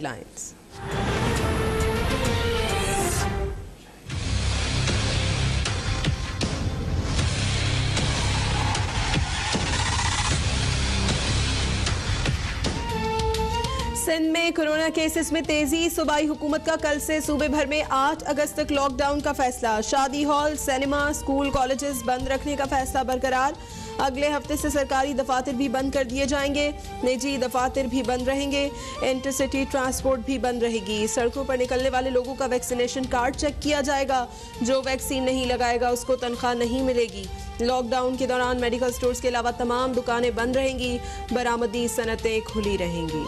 Headlines. Sindh में corona cases में तेजी, सूबाई हुकूमत का कल से सूबे भर में 8 अगस्त तक लॉकडाउन का फैसला। शादी हॉल, सिनेमा, स्कूल, कॉलेजेस बंद रखने का फैसला बरकरार। अगले हफ्ते से सरकारी दफातर भी बंद कर दिए जाएंगे, निजी दफातर भी बंद रहेंगे, इंटरसिटी ट्रांसपोर्ट भी बंद रहेगी। सड़कों पर निकलने वाले लोगों का वैक्सीनेशन कार्ड चेक किया जाएगा, जो वैक्सीन नहीं लगाएगा उसको तनख्वाह नहीं मिलेगी। लॉकडाउन के दौरान मेडिकल स्टोर्स के अलावा तमाम दुकानें बंद रहेंगी, बरामदी सनतें खुली रहेंगी।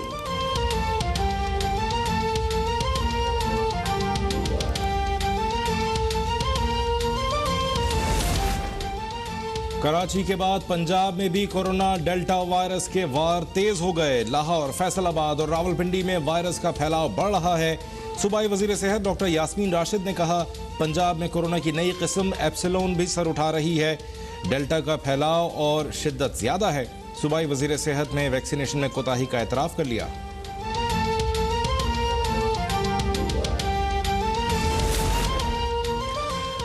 कराची के बाद पंजाब में भी कोरोना डेल्टा वायरस के वार तेज हो गए। लाहौर, फैसलाबाद और रावलपिंडी में वायरस का फैलाव बढ़ रहा है। सूबाई वजीर सेहत डॉक्टर यास्मीन राशिद ने कहा, पंजाब में कोरोना की नई किस्म एप्सिलॉन भी सर उठा रही है। डेल्टा का फैलाव और शिद्दत ज्यादा है। सूबाई वजीर सेहत ने वैक्सीनेशन में कोताही का एतराफ कर लिया।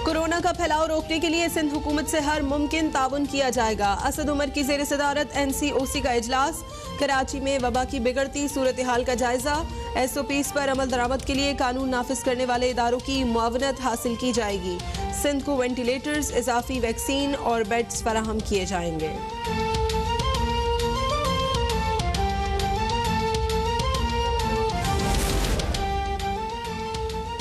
कोरोना का फैलाव रोकने के लिए सिंध हुकूमत से हर मुमकिन ताउन किया जाएगा। असद उमर की ज़ेर सदारत NCOC का इजलास। कराची में वबा की बिगड़ती सूरत हाल का जायजा। SOPs पर अमल दरामद के लिए कानून नाफिज करने वाले इदारों की मुआवनत हासिल की जाएगी। सिंध को वेंटिलेटर्स, इजाफी वैक्सीन और बेड्स फराहम किए जाएंगे।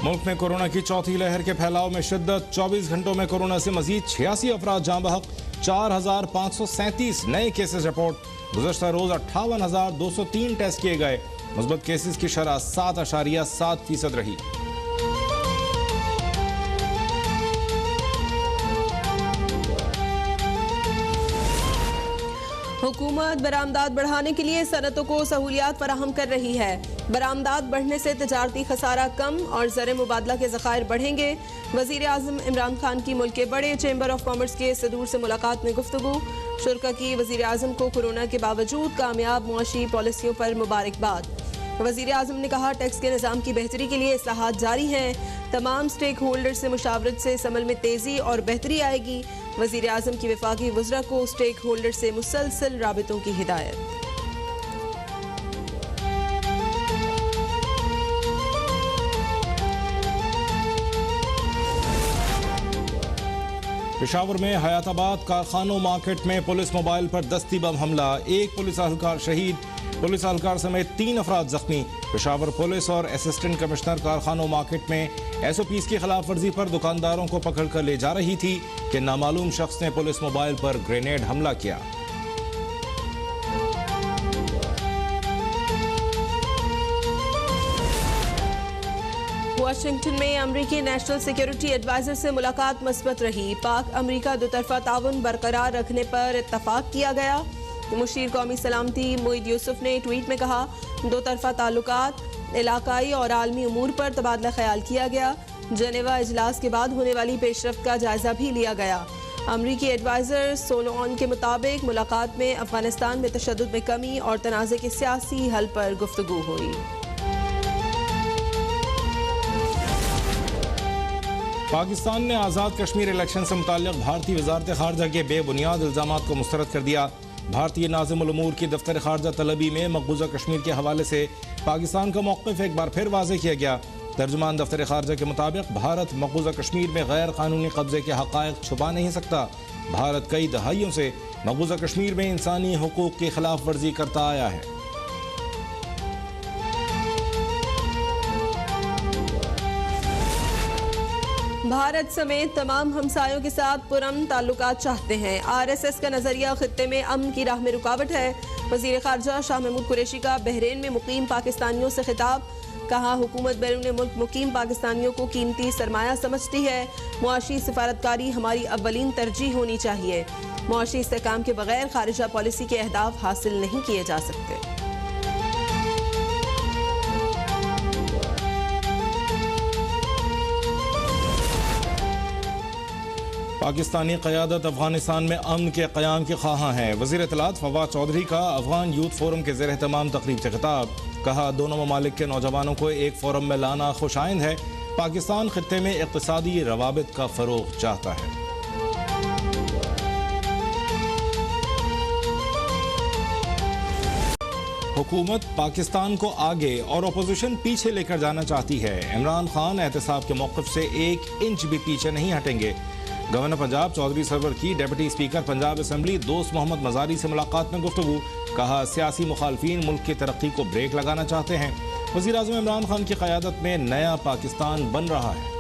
मुल्क में कोरोना की चौथी लहर के फैलाव में शिद्दत। 24 घंटों में कोरोना से मजीद 86 अफराद जाँ बहक। 4,537 नए केसेस रिपोर्ट। गुज़श्ता रोज 58,203 टेस्ट किए गए। मुस्बत केसेस की शरह 7.7% रही। हुकूमत बरामदात बढ़ाने के लिए सनतों को सहूलियात फराहम कर रही है। बरामदात बढ़ने से तजारती खसारा कम और ज़र मुबादला के ज़खायर बढ़ेंगे। वज़ीर आज़म इमरान खान की मुल्क के बड़े चैम्बर ऑफ कॉमर्स के सदूर से मुलाकात में गुफ्तगू। शुरा की वज़ीर आज़म को कोरोना के बावजूद कामयाब मुआशी पॉलिसियों पर मुबारकबाद। वज़ीर आज़म ने कहा, टैक्स के निज़ाम की बेहतरी के लिए इस्लाहात जारी हैं। तमाम स्टेक होल्डर से मुशावरत से इस अमल में तेज़ी और बेहतरी आएगी। वज़ीर आज़म की वफाकी वज़रा को स्टेक होल्डर से मुसलसल राबितों की हिदायत। पेशावर में हयाताबाद कारखानों मार्केट में पुलिस मोबाइल पर दस्ती बम हमला। 1 पुलिस एहलकार शहीद, पुलिस एहलकार समेत 3 अफराद जख्मी। पेशावर पुलिस और असिस्टेंट कमिश्नर कारखानों मार्केट में SOPs की खिलाफ वर्जी पर दुकानदारों को पकड़ कर ले जा रही थी कि नामालूम शख्स ने पुलिस मोबाइल पर ग्रेनेड हमला किया। वाशिंगटन में अमरीकी नेशनल सिक्योरिटी एडवाइजर से मुलाकात मस्बत रही। पाक अमरीका दोतरफा ताउन बरकरार रखने पर इत्तफाक किया गया। मुशीर कौमी सलामती मोईद यूसुफ ने ट्वीट में कहा, दोतरफा ताल्लुकात, इलाकाई और आलमी उमूर पर तबादला ख्याल किया गया। जनेवा इजलास के बाद होने वाली पेशरफ्त का जायजा भी लिया गया। अमरीकी एडवाइजर सोलोन के मुताबिक मुलाकात में अफगानिस्तान में तशद्दुद में कमी और तनाज़े के सियासी हल पर गुफ्तगू हुई। पाकिस्तान ने आज़ाद कश्मीर इलेक्शन से मुताल्लिक़ भारतीय वज़ारत ख़ारजा के बेबुनियाद इल्ज़ामात को मुस्तरद कर दिया। भारतीय नाज़िमुल उमूर की दफ्तर ख़ारजा तलबी में मकबूजा कश्मीर के हवाले से पाकिस्तान का मौक़िफ़ एक बार फिर वाज़ेह किया गया। तर्जुमान दफ्तर ख़ारजा के मुताबिक भारत मकबूजा कश्मीर में गैर कानूनी कब्जे के हक़ाइक़ छुपा नहीं सकता। भारत कई दहाइयों से मकबूजा कश्मीर में इंसानी हुकूक़ की खिलाफ वर्जी करता आया है। भारत समेत तमाम हमसायों के साथ पुरअमन ताल्लुकात चाहते हैं। RSS का नजरिया खित्ते में अमन की राह में रुकावट है। वज़ीर ख़ारजा शाह महमूद कुरैशी का बहरीन में मुकीम पाकिस्तानियों से खिताब। कहा, हुकूमत बैरून मुल्क मुकीम पाकिस्तानियों को कीमती सरमाया समझती है। मुआशी सिफारतकारी हमारी अव्वलीन तरजीह होनी चाहिए। मुआशी इस्तेहकाम के बगैर खारिजा पॉलिसी के अहदाफ हासिल नहीं किए जा सकते। पाकिस्तानी क़यादत अफगानिस्तान में अमन के क़याम के ख्वाहां हैं। वज़ीर इत्तलात फवाद चौधरी का अफगान यूथ फोरम के ज़ेर एहतमाम तकरीब से खिताब। कहा दोनों ममालिक के नौजवानों को एक फोरम में लाना खुशाइंद है। पाकिस्तान खित्ते में इक़्तिसादी रवाबित का फ़रोग़ चाहता है। हुकूमत पाकिस्तान को आगे और अपोजिशन पीछे लेकर जाना चाहती है। इमरान खान एहतसाब के मौक़िफ़ से 1 इंच भी पीछे नहीं हटेंगे। गवर्नर पंजाब चौधरी सरवर की डेप्यूटी स्पीकर पंजाब असम्बली दोस्त मोहम्मद मज़ारी से मुलाकात में गुफ्तगू। कहा सियासी मुखालफीन मुल्क की तरक्की को ब्रेक लगाना चाहते हैं। वज़ीर आज़म इमरान खान की क़यादत में नया पाकिस्तान बन रहा है।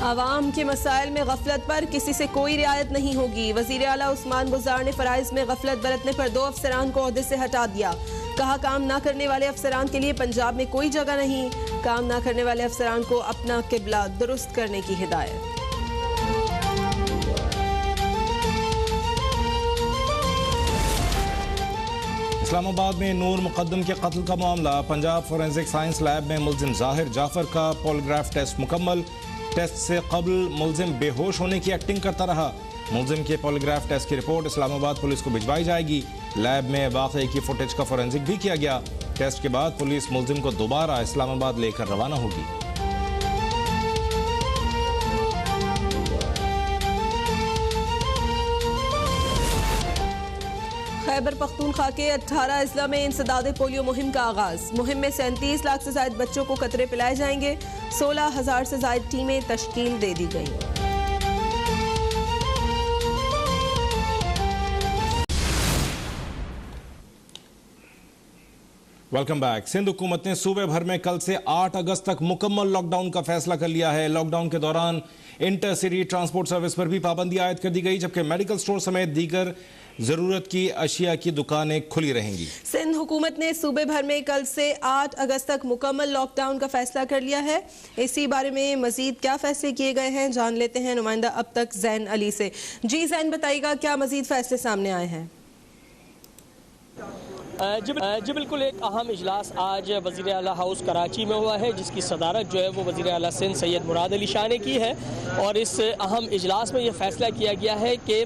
आवाम के मसाइल में गफलत पर किसी से कोई रियायत नहीं होगी। वज़ीर आला उस्मान गुजार ने फ़राइज़ में गफलत बरतने पर 2 अफसरान को ओहदे से हटा दिया। कहा काम ना करने वाले अफसरान के लिए पंजाब में कोई जगह नहीं। काम ना करने वाले अफसरान को अपना किबला दुरुस्त करने की हिदायत। इस्लामाबाद में नूर मुकद्दम के कत्ल का मामला। पंजाब फोरेंसिक साइंस लैब में मुल्जिम जाहिर जाफर का पॉलीग्राफ टेस्ट मुकम्मल। टेस्ट से कबल मुल्जिम बेहोश होने की एक्टिंग करता रहा। मुल्जिम के पॉलीग्राफ टेस्ट की रिपोर्ट इस्लामाबाद पुलिस को भिजवाई जाएगी। लैब में वाक़े की फुटेज का फोरेंसिक भी किया गया। टेस्ट के बाद पुलिस मुल्जिम को दोबारा इस्लामाबाद लेकर रवाना होगी। खैबर पख्तूनख्वा के 18 अजला में इंसदाद पोलियो मुहिम का आगाज। मुहिम में 37 लाख से ज्यादा बच्चों को कतरे पिलाए जाएंगे। 16,000 से ज्यादा टीमें तश्कील दे दी गई। Welcome back. सिंध हुकूमत ने सूबे भर में कल से 8 अगस्त तक मुकम्मल लॉकडाउन का फैसला कर लिया है। लॉकडाउन के दौरान इंटर सिटी ट्रांसपोर्ट सर्विस पर भी पाबंदी आयद कर दी गई, जबकि मेडिकल स्टोर समेत दीगर जरूरत की अशिया की दुकानें खुली रहेंगी। सिंध हुकूमत ने सूबे भर में कल से 8 अगस्त तक मुकम्मल लॉकडाउन का फैसला कर लिया है। इसी बारे में मजीद क्या फैसले किए गए हैं जान लेते हैं नुमाइंदा अब तक जैन अली से। जी जैन, बताइएगा क्या मजीद फैसले सामने आए हैं? जी बिल्कुल, एक अहम इजलास आज वज़ीर आला हाउस कराची में हुआ है, जिसकी सदारत जो है वो वज़ीर आला सिंध सैयद मुराद अली शाह ने की है। और इस अहम इजलास में ये फैसला किया गया है कि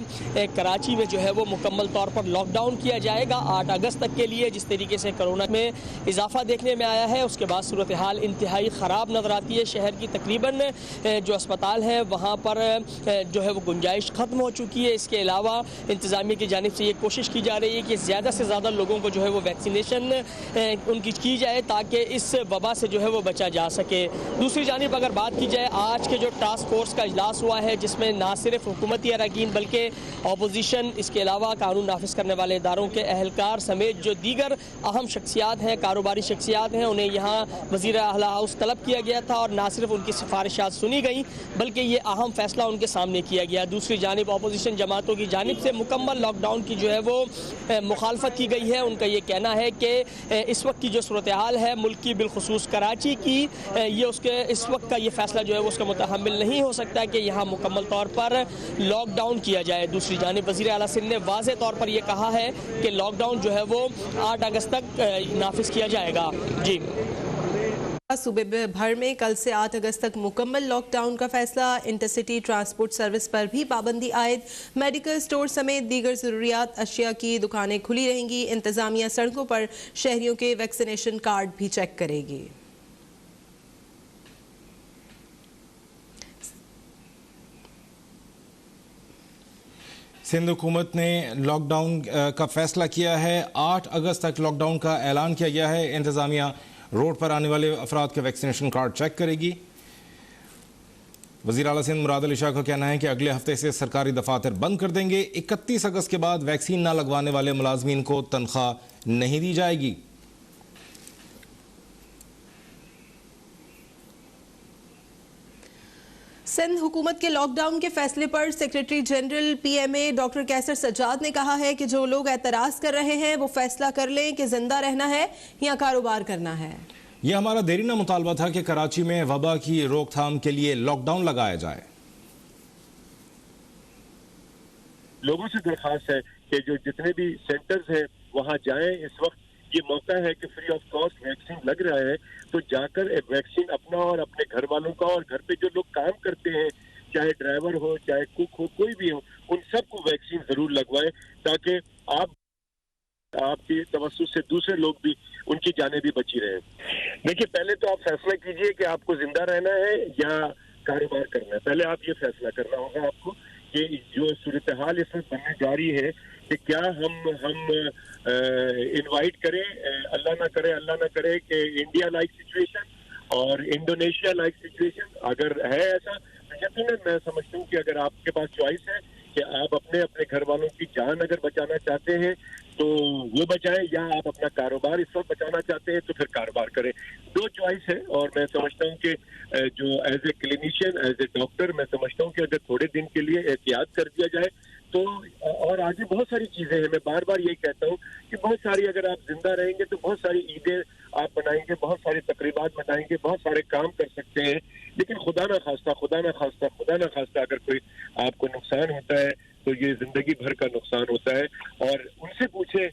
कराची में जो है वो मुकम्मल तौर पर लॉकडाउन किया जाएगा 8 अगस्त तक के लिए। जिस तरीके से कोरोना में इजाफा देखने में आया है, उसके बाद सूरत हाल इंतहाई ख़राब नज़र आती है। शहर की तकरीबन जो अस्पताल है वहाँ पर जो है वो गुंजाइश ख़त्म हो चुकी है। इसके अलावा इंतज़ामिया की जानिब से ये कोशिश की जा रही है कि ज़्यादा से ज़्यादा लोगों को जो है वो वैक्सीनेशन उनकी की जाए ताकि इस वबा से जो है वो बचा जा सके। दूसरी जानिब अगर बात की जाए, आज के जो टास्क फोर्स का इजलास हुआ है, जिसमें ना सिर्फ हुकूमती अरकान बल्कि अपोजिशन, इसके अलावा कानून नाफिज करने वाले इदारों के अहलकार समेत जो दीगर अहम शख्सियात हैं, कारोबारी शख्सियात हैं, उन्हें यहाँ वज़ीर आला हाउस तलब किया गया था। और ना सिर्फ उनकी सिफारिशात सुनी गई बल्कि ये अहम फैसला उनके सामने किया गया। दूसरी जानिब अपोजिशन जमातों की जानिब से मुकम्मल लॉकडाउन की जो है वो मुखालफत की गई है। उनका ये कहना है कि इस वक्त की जो सूरत हाल है मुल्क की, बिलखुसूस कराची की, ये उसके इस वक्त का ये फैसला जो है वो उसका मुतहम्मिल नहीं हो सकता कि यहाँ मुकम्मल तौर पर लॉकडाउन किया जाए। दूसरी जानिब वज़ीर आला सिंध ने वाज़ेह तौर पर यह कहा है कि लॉकडाउन जो है वो 8 अगस्त तक नाफिज किया जाएगा। जी, सूबे भर में कल से 8 अगस्त तक मुकम्मल लॉकडाउन का फैसला। इंटरसिटी ट्रांसपोर्ट सर्विस पर भी पाबंदी आयद। मेडिकल स्टोर समेत दीगर ज़रूरियात अशिया की दुकानें खुली रहेंगी। इंतजामिया सड़कों पर शहरियों के वैक्सीनेशन कार्ड भी चेक करेगी। सिंध हुकूमत ने लॉकडाउन का फैसला किया है। 8 अगस्त तक लॉकडाउन का ऐलान किया गया है। इंतजामिया रोड पर आने वाले अफराद के वैक्सीनेशन कार्ड चेक करेगी। वज़ीर आला सिंध मुराद अली शाह का कहना है कि अगले हफ्ते से सरकारी दफातर बंद कर देंगे। 31 अगस्त के बाद वैक्सीन ना लगवाने वाले मुलाजमीन को तनख्वाह नहीं दी जाएगी। सिंध हुकूमत के लॉकडाउन के फैसले पर सेक्रेटरी जनरल PMA डॉक्टर कैसर सज्जाद ने कहा है कि जो लोग एतराज़ कर रहे हैं वो फैसला कर लें कि जिंदा रहना है या कारोबार करना है। यह हमारा देरीना मुतालबा था कि कराची में वबा की रोकथाम के लिए लॉकडाउन लगाया जाए। लोगों से दरखास्त है कि जो जितने भी सेंटर्स हैं वहाँ जाएं। इस वक्त ये मौका है कि फ्री ऑफ कॉस्ट वैक्सीन लग रहा है, तो जाकर वैक्सीन अपना और अपने घर वालों का और घर पे जो लोग काम करते हैं चाहे ड्राइवर हो, चाहे कुक हो, कोई भी हो, उन सबको वैक्सीन जरूर लगवाएं ताकि आपकी तवज्जो से दूसरे लोग भी, उनकी जानें भी बची रहे। देखिए, पहले तो आप फैसला कीजिए कि आपको जिंदा रहना है या कारोबार करना है। पहले आप ये फैसला करना होगा आपको कि जो सूरत हाल इसमें बनने जा रही है कि क्या हम इनवाइट करें, अल्लाह ना करे कि इंडिया लाइक सिचुएशन और इंडोनेशिया लाइक सिचुएशन अगर है ऐसा, तो यकीनन मैं समझता हूँ कि अगर आपके पास चॉइस है कि आप अपने घर वालों की जान अगर बचाना चाहते हैं तो वो बचाएं, या आप अपना कारोबार इस वक्त बचाना चाहते हैं तो फिर कारोबार करें। दो चॉइस है, और मैं समझता हूँ कि जो as a clinician, as a doctor, मैं समझता हूँ कि अगर थोड़े दिन के लिए एहतियात कर दिया जाए तो, और आगे बहुत सारी चीजें हैं। मैं बार बार यही कहता हूँ कि बहुत सारी, अगर आप जिंदा रहेंगे तो बहुत सारी ईदें आप बनाएंगे, बहुत सारी तकरीबात बनाएंगे, बहुत सारे काम कर सकते हैं। लेकिन खुदा ना खास्ता अगर कोई आपको नुकसान होता है तो ये जिंदगी भर का नुकसान होता है। और उनसे पूछे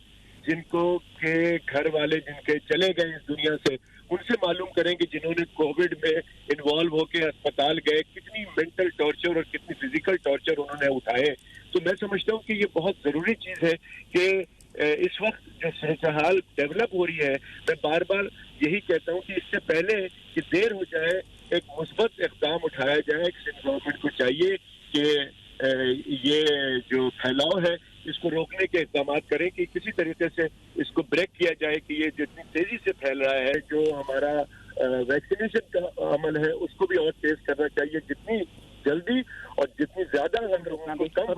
जिनको के घर वाले जिनके चले गए इस दुनिया से, उनसे मालूम करें कि जिन्होंने कोविड में इन्वॉल्व होकर अस्पताल गए, कितनी मेंटल टॉर्चर और कितनी फिजिकल टॉर्चर उन्होंने उठाए। तो मैं समझता हूँ कि ये बहुत जरूरी चीज है कि इस वक्त जो सूरत हाल डेवलप हो रही है, मैं बार बार यही कहता हूँ कि इससे पहले कि देर हो जाए, एक मुस्बत इक़दाम उठाया जाए। गवर्नमेंट को चाहिए कि ये जो फैलाव है इसको रोकने के इक़दाम करें, कि किसी तरीके से इसको ब्रेक किया जाए कि ये जितनी तेजी से फैल रहा है, जो हमारा वैक्सीनेशन का अमल है उसको भी और तेज करना चाहिए। जितनी जल्दी और जितनी ज्यादा हम लोगों को कम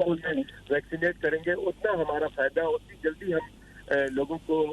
वैक्सीनेट करेंगे उतना हमारा फायदा, उतनी जल्दी हम लोगों को